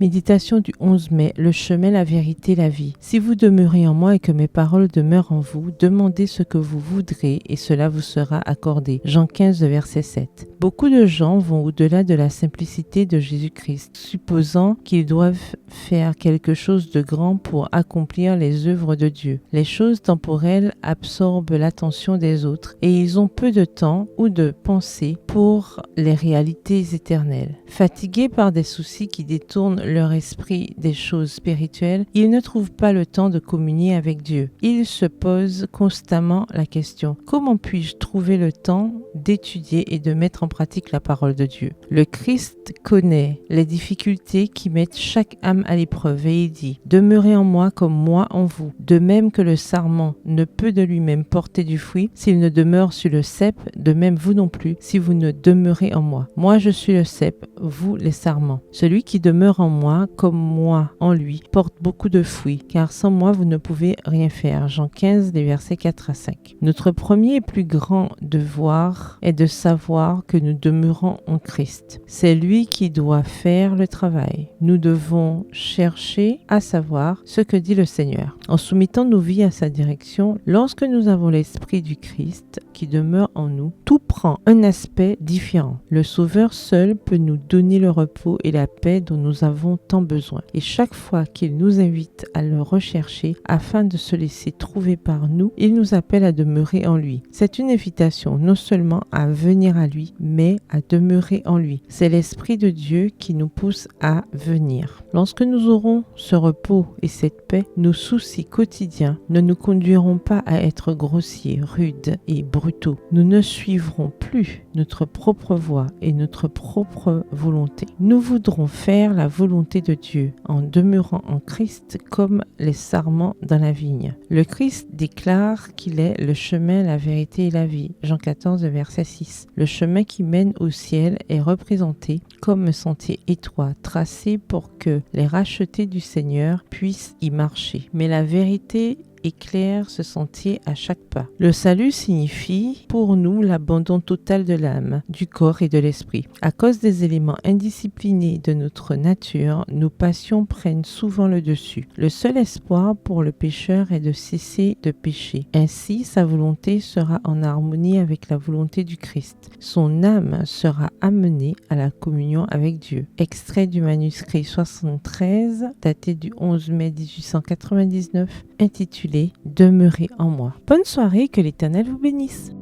Méditation du 11 mai, le chemin, la vérité, la vie. Si vous demeurez en moi et que mes paroles demeurent en vous, demandez ce que vous voudrez et cela vous sera accordé. Jean 15, verset 7. Beaucoup de gens vont au-delà de la simplicité de Jésus-Christ, supposant qu'ils doivent faire quelque chose de grand pour accomplir les œuvres de Dieu. Les choses temporelles absorbent l'attention des autres et ils ont peu de temps ou de pensée pour les réalités éternelles. Fatigués par des soucis qui détournent leur esprit des choses spirituelles, ils ne trouvent pas le temps de communier avec Dieu. Ils se posent constamment la question: comment puis-je trouver le temps d'étudier et de mettre en pratique la parole de Dieu? Le Christ connaît les difficultés qui mettent chaque âme à l'épreuve et il dit: demeurez en moi comme moi en vous. De même que le sarment ne peut de lui-même porter du fruit s'il ne demeure sur le cep, de même vous non plus si vous ne demeurez en moi. Moi je suis le cep, vous les sarments. Celui qui demeure en moi comme moi en lui porte beaucoup de fruits, car sans moi vous ne pouvez rien faire. Jean 15, les versets 4 à 5. Notre premier et plus grand devoir est de savoir que nous demeurons en Christ. C'est lui qui doit faire le travail. Nous devons chercher à savoir ce que dit le Seigneur. En soumettant nos vies à sa direction, lorsque nous avons l'esprit du Christ qui demeure en nous, tout prend un aspect différent. Le Sauveur seul peut nous donner le repos et la paix dont nous avons tant besoin. Et chaque fois qu'il nous invite à le rechercher afin de se laisser trouver par nous, il nous appelle à demeurer en lui. C'est une invitation non seulement à venir à lui, mais à demeurer en lui. C'est l'Esprit de Dieu qui nous pousse à venir. Lorsque nous aurons ce repos et cette paix, nos soucis quotidiens ne nous conduiront pas à être grossiers, rudes et brutaux. Nous ne suivrons plus notre propre voie et notre propre volonté. Nous voudrons faire la volonté de Dieu en demeurant en Christ comme les sarments dans la vigne. Le Christ déclare qu'il est le chemin, la vérité et la vie. Jean 14, verset 6. Le chemin qui mène au ciel est représenté comme un sentier étroit tracé pour que les rachetés du Seigneur puissent y marcher. Mais la vérité éclaire ce sentier à chaque pas. Le salut signifie pour nous l'abandon total de l'âme, du corps et de l'esprit. À cause des éléments indisciplinés de notre nature, nos passions prennent souvent le dessus. Le seul espoir pour le pécheur est de cesser de pécher. Ainsi, sa volonté sera en harmonie avec la volonté du Christ. Son âme sera amenée à la communion avec Dieu. Extrait du manuscrit 73, daté du 11 mai 1899, intitulé « Demeurez en moi ». Bonne soirée, que l'Éternel vous bénisse.